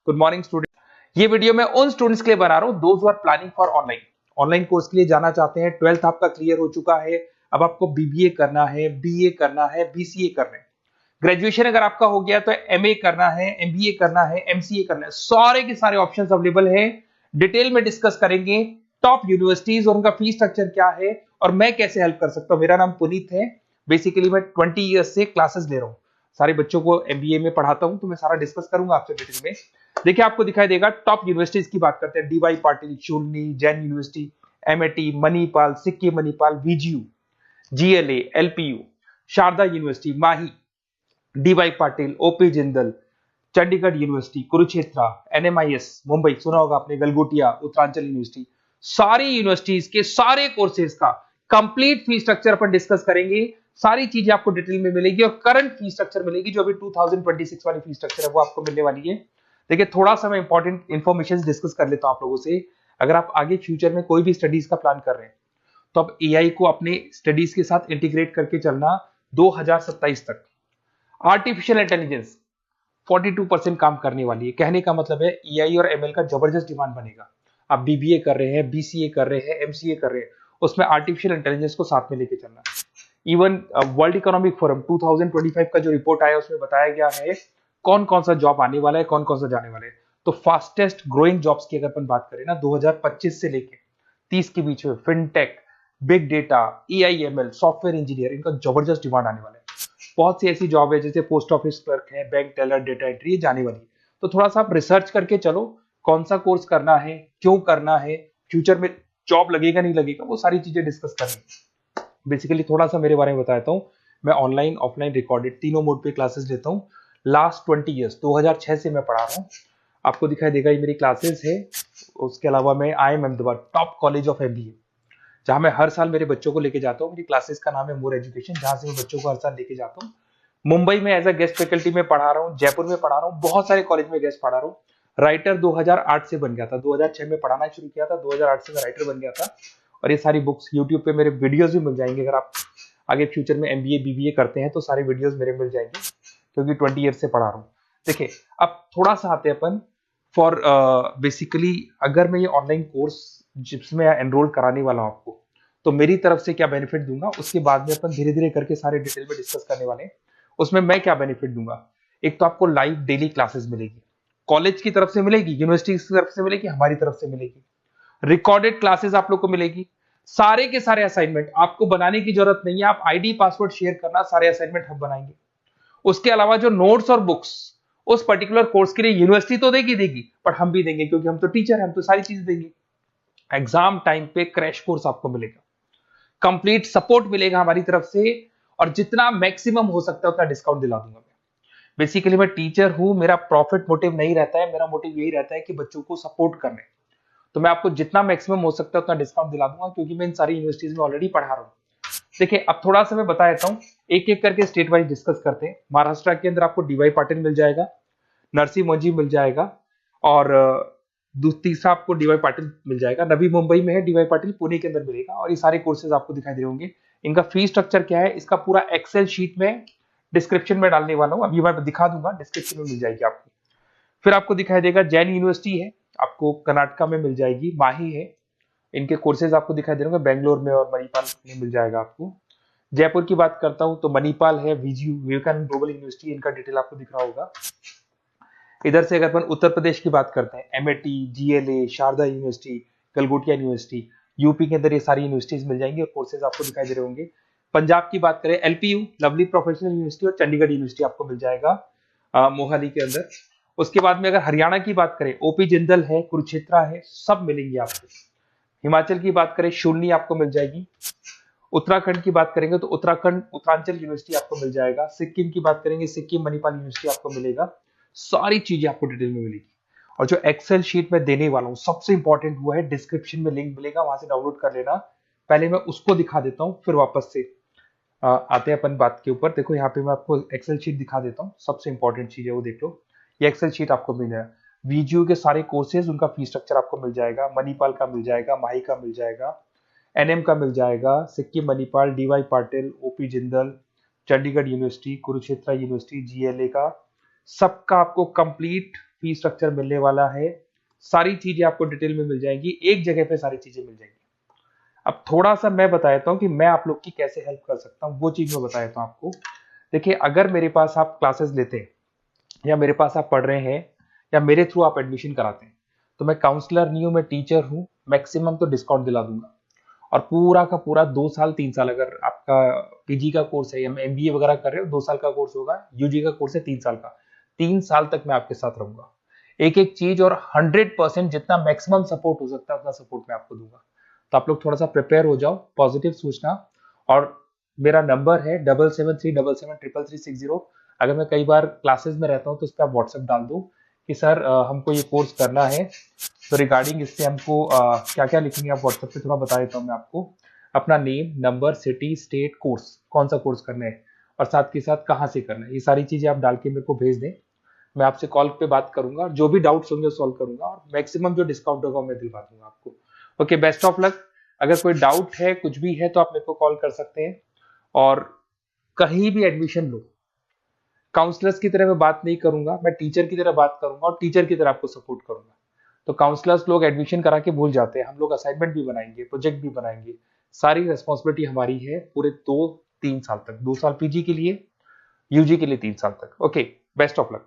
Good morning student. ये video मैं उन स्टूडेंट्स के लिए बना रहा हूं those who are planning for online online course के लिए जाना चाहते हैं। 12th आपका क्लियर हो चुका है, अब आपको बीबीए करना है, बीए करना है, बीसीए करना है। ग्रेजुएशन अगर आपका हो गया तो एमए करना है, एमबीए करना है, एमसीए करना है। सारे के सारे ऑप्शंस अवेलेबल हैं। डिटेल में डिस्कस करेंगे टॉप यूनिवर्सिटीज और उनका फीस स्ट्रक्चर क्या है और मैं कैसे हेल्प कर सकता हूं। मेरा नाम पुनीत है। बेसिकली मैं 20 ईयर्स से क्लासेस ले रहा हूं, सारे बच्चों को एमबीए में पढ़ाता हूं, तो मैं सारा डिस्कस करूंगा आपसे डिटेल में। देखिए आपको दिखाई देगा टॉप यूनिवर्सिटीज की बात करते हैं। DY Patil, Shoolini, Jain university, MIT, Manipal, Sikkim Manipal, VGU, GLA, LPU, Sharda university, MAHE, DY Patil, OP Jindal, Chandigarh university, Kurukshetra, NMIS Mumbai सुना होगा आपने, गलगोटिया, उत्तरांचल यूनिवर्सिटी। सारी यूनिवर्सिटीज के सारे कोर्सेज का कंप्लीट फीस स्ट्रक्चर अपन डिस्कस करेंगे। सारी चीजें आपको डिटेल में मिलेगी और करंट फीस स्ट्रक्चर मिलेगी, जो अभी 2026 वाली फीस स्ट्रक्चर है वो आपको मिलने वाली है। देखिए थोड़ा सा मैं इंपॉर्टेंट इन्फॉर्मेशन डिस्कस कर लेता हूं आप लोगों से। अगर आप आगे फ्यूचर में कोई भी स्टडीज का प्लान कर रहे हैं तो आप एआई को अपने स्टडीज के साथ इंटीग्रेट करके चलना। 2027 तक आर्टिफिशियल इंटेलिजेंस 42% काम करने वाली है। कहने का मतलब है एआई और एमएल का जबरदस्त डिमांड बनेगा। आप बीबीए कर रहे हैं, बीसीए कर रहे हैं, एमसीए कर रहे हैं, उसमें आर्टिफिशियल इंटेलिजेंस को साथ में लेके चलना। इवन वर्ल्ड इकोनॉमिक फोरम 2025 का जो रिपोर्ट आया उसमें बताया गया है कौन कौन सा जॉब आने वाला है, कौन कौन सा जाने वाला है। तो फास्टेस्ट ग्रोइंग जॉब्स की अगर अपन बात करें ना 2025 से लेके 30 के बीच में fintech, big data, AIML, software engineer, इनका जबरदस्त डिमांड आने वाला है। बहुत सी ऐसी जॉब है जैसे पोस्ट ऑफिस क्लर्क है, बैंक टेलर, डेटा एंट्री जाने वाली है। तो थोड़ा सा आप रिसर्च करके चलो कौन सा कोर्स करना है, क्यों करना है, फ्यूचर में जॉब लगेगा नहीं लगेगा, वो सारी चीजें डिस्कस करेंगे। बेसिकली थोड़ा सा मेरे बारे में बताता हूँ। मैं ऑनलाइन ऑफलाइन रिकॉर्डेड तीनों मोड पे क्लासेस लेता हूँ। लास्ट 20 ईयर्स 2006 से मैं पढ़ा रहा हूँ। आपको दिखाई देगा ये मेरी क्लासेस है। उसके अलावा मैं IIM Ahmedabad top college of MBA, जहां मैं हर साल मेरे बच्चों को लेके जाता हूँ। मेरी क्लासेस का नाम है मोर एजुकेशन, जहां से मैं बच्चों को हर साल लेके जाता हूँ। मुंबई में एज अ गेस्ट फैकल्टी में पढ़ा रहा हूँ, जयपुर में पढ़ा रहा हूँ, बहुत सारे कॉलेज में गेस्ट पढ़ा रहा हूँ। राइटर 2008 से बन गया था, 2006 में पढ़ाना शुरू किया था, 2008 से मैं राइटर बन गया था। और ये सारी बुक्स यूट्यूब पे मेरे वीडियोस भी मिल जाएंगे। अगर आप आगे फ्यूचर में एमबीए बीबीए करते हैं तो सारे वीडियोस मेरे मिल जाएंगे, क्योंकि 20 ईयर से पढ़ा रहा हूँ। देखिए अब थोड़ा सा आते हैं अपन फॉर बेसिकली अगर मैं ये ऑनलाइन कोर्स जिसमें एनरोल कराने वाला हूँ आपको, तो मेरी तरफ से क्या बेनिफिट दूंगा उसके बाद में अपन धीरे धीरे करके सारे डिटेल में डिस्कस करने वाले हैं। उसमें मैं क्या बेनिफिट दूंगा, एक तो आपको लाइव डेली क्लासेस मिलेगी, कॉलेज की तरफ से मिलेगी, यूनिवर्सिटी की तरफ से मिलेगी, हमारी तरफ से मिलेगी। रिकॉर्डेड क्लासेस आप लोग को मिलेगी। सारे के सारे असाइनमेंट आपको बनाने की जरूरत नहीं है, आप आईडी पासवर्ड शेयर करना, सारे असाइनमेंट हम बनाएंगे। उसके अलावा जो नोट्स और बुक्स उस पर्टिकुलर कोर्स के लिए यूनिवर्सिटी तो देगी देगी, पर हम भी देंगे, क्योंकि हम तो टीचर हैं, हम तो सारी चीज देंगे। एग्जाम टाइम पे क्रैश कोर्स आपको मिलेगा, कंप्लीट सपोर्ट मिलेगा हमारी तरफ से, और जितना मैक्सिमम हो सकता है उतना डिस्काउंट दिला दूंगा मैं। बेसिकली मैं टीचर हूं, मेरा प्रॉफिट मोटिव नहीं रहता है, मेरा मोटिव यही रहता है कि बच्चों को सपोर्ट करने। तो मैं आपको जितना मैक्सिमम हो सकता है उतना डिस्काउंट दिला दूंगा, क्योंकि मैं इन सारी यूनिवर्सिटीज में ऑलरेडी पढ़ा रहा हूँ। देखिए अब थोड़ा सा मैं बता देता हूँ, एक एक करके स्टेट वाइज डिस्कस करते हैं। महाराष्ट्र के अंदर आपको डीवाई पाटिल मिल जाएगा, नरसिंह मंजी मिल जाएगा, और तीसरा आपको डीवाई पाटिल मिल जाएगा। नवी मुंबई में है डीवाई पाटिल, पुणे के अंदर मिलेगा। और ये सारे कोर्सेज आपको दिखाई दे रहे होंगे। इनका फीस स्ट्रक्चर क्या है, इसका पूरा एक्सेल शीट में डिस्क्रिप्शन में डालने वाला हूँ, अभी मैं दिखा दूंगा, डिस्क्रिप्शन में मिल जाएगी आपको। फिर आपको दिखाई देगा जैन यूनिवर्सिटी है, आपको कर्नाटका में मिल जाएगी, माही है, इनके कोर्सेज आपको दिखाई दे रहे होंगे, बेंगलोर में और मणिपाल में मिल जाएगा आपको। जयपुर की बात करता हूं तो मणिपाल है, वीजीयू, विवेकानंद ग्लोबल यूनिवर्सिटी, इनका डिटेल आपको दिख रहा होगा। इधर से अगर अपन उत्तर प्रदेश की बात करते हैं, MAT, GLA, Sharda University, Galgotias University, UP के अंदर ये सारी यूनिवर्सिटीज मिल जाएंगी और कोर्सेज आपको दिखाई दे रहे होंगे। पंजाब की बात करें, एलपीयू, लवली प्रोफेशनल यूनिवर्सिटी, और चंडीगढ़ यूनिवर्सिटी आपको मिल जाएगा मोहाली के अंदर। उसके बाद में अगर हरियाणा की बात करें, ओपी जिंदल है, कुरुक्षेत्र है, सब मिलेंगे आपको। हिमाचल की बात करें, शूलनी आपको मिल जाएगी। उत्तराखंड की बात करेंगे तो उत्तराखंड उत्तरांचल यूनिवर्सिटी आपको मिल जाएगा। सिक्किम की बात करेंगे, सिक्किम मणिपाल यूनिवर्सिटी आपको मिलेगा। सारी चीजें आपको डिटेल में मिलेगी। और जो एक्सेल शीट में देने वाला हूँ सबसे इंपॉर्टेंट वो है, डिस्क्रिप्शन में लिंक मिलेगा, वहां से डाउनलोड कर लेना। पहले मैं उसको दिखा देता हूँ, फिर वापस से आते हैं अपन बात के ऊपर। देखो यहाँ पे मैं आपको एक्सेल शीट दिखा देता हूँ, सबसे इंपॉर्टेंट चीज है वो देख लो। ये एक्सेल शीट आपको मिल जाएगा। वीजीयू के सारे कोर्सेज, उनका फीस स्ट्रक्चर आपको मिल जाएगा। मणिपाल का मिल जाएगा, माही का मिल जाएगा, एनएम का मिल जाएगा, Sikkim Manipal, DY Patil, OP Jindal, Chandigarh university, Kurukshetra University, GLA का, सबका आपको कंप्लीट फी स्ट्रक्चर मिलने वाला है, सारी चीजें आपको डिटेल में मिल जाएंगी, एक जगह पे सारी चीजें मिल जाएंगी। अब थोड़ा सा मैं बता देता हूँ कि मैं आप लोग की कैसे हेल्प कर सकता हूँ, वो चीज मैं बता देता हूँ आपको। देखिए, अगर मेरे पास आप क्लासेस लेते हैं या मेरे पास आप पढ़ रहे हैं या मेरे थ्रू आप एडमिशन कराते हैं, तो मैं काउंसलर नहीं हूँ, मैं टीचर हूँ, मैक्सिमम तो डिस्काउंट दिला दूंगा। और पूरा का पूरा 2 साल 3 साल, अगर आपका पीजी का कोर्स है या एमबीए वगैरह कर रहे हो, 2 साल का कोर्स होगा, यूजी का कोर्स है 3 साल का, 3 साल तक मैं आपके साथ रहूंगा। एक एक चीज और 100% जितना मैक्सिमम सपोर्ट हो सकता है उतना सपोर्ट मैं आपको दूंगा। तो आप लोग थोड़ा सा प्रिपेयर हो जाओ, पॉजिटिव सोचना। और मेरा नंबर है 7737733360। अगर मैं कई बार क्लासेस में रहता हूँ तो उस पर आप व्हाट्सएप डाल दो कि सर हमको ये कोर्स करना है, तो रिगार्डिंग इससे हमको क्या क्या लिखेंगे आप व्हाट्सएप पे थोड़ा बता देता हूँ मैं आपको। अपना name, number, city, state, course, कौन सा कोर्स करना है और साथ के साथ कहाँ से करना है, ये सारी चीजें आप डाल के मेरे को भेज दें। मैं आपसे कॉल पे बात करूंगा, जो भी डाउट्स होंगे सॉल्व करूंगा और मैक्सिमम जो डिस्काउंट होगा मैं दिलवा दूंगा आपको। Okay, best of luck. अगर कोई डाउट है, कुछ भी है, तो आप मेरे को कॉल कर सकते हैं। और कहीं भी एडमिशन लो, काउंसलर्स की तरह मैं बात नहीं करूंगा, मैं टीचर की तरह बात करूंगा और टीचर की तरह आपको सपोर्ट करूंगा। तो काउंसलर्स लोग एडमिशन करा के भूल जाते हैं, हम लोग असाइनमेंट भी बनाएंगे, प्रोजेक्ट भी बनाएंगे, सारी रेस्पॉन्सिबिलिटी हमारी है पूरे 2-3 साल तक, 2 साल पीजी के लिए, यूजी के लिए 3 साल तक। Okay, best of luck.